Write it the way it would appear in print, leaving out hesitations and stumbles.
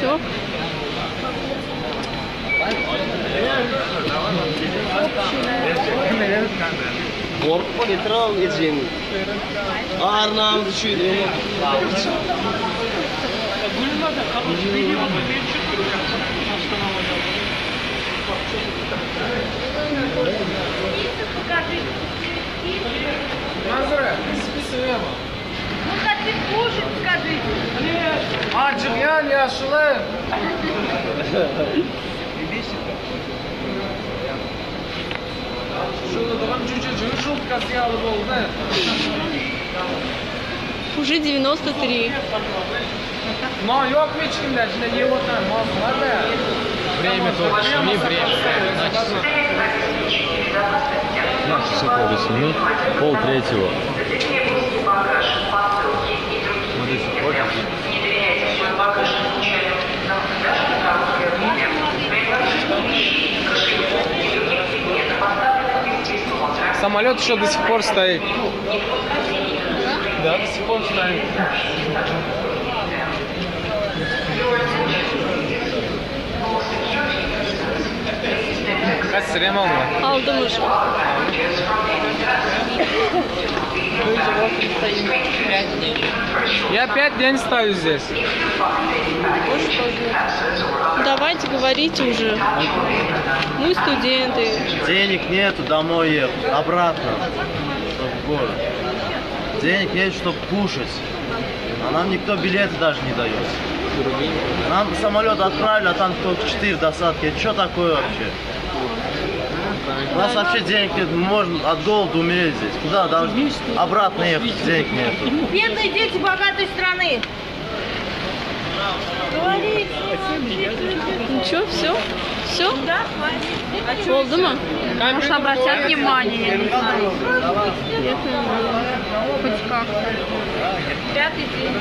Все. Korkma getir al geçeceğini. Ağırnağım düşüyor. Мазура, списывай ему. Ну как ты кушать, скажите. Acık yaşlı. Şurada doğan cüce желткасы алып oldu. Уже 93. Но yok mu hiç kimler? Şimdi yiyip oturan mazlum var da. Время только сними, время. На часов сними, 2:30. Мы до сих пор Самолет еще до сих пор стоит. Да, до сих пор стоит. Kaç sıraya mı aldın? Aldım уже. Я 5 дней стою здесь. Давайте говорите уже. Мы студенты. Денег нету, домой ехать, обратно в город. Денег нет, чтобы кушать. А нам никто билеты даже не дает. Нам самолет отправили, а там только 4 досадки. Это что такое вообще? У нас вообще денег нет, можно от голода умереть здесь. Куда? Должны обратно ехать, денег нет. Бедные дети богатой страны. Говори. Ничего, все? Все? Да, Oldu mu? может, обратят внимание, я не знаю. Хоть как. Пятый день.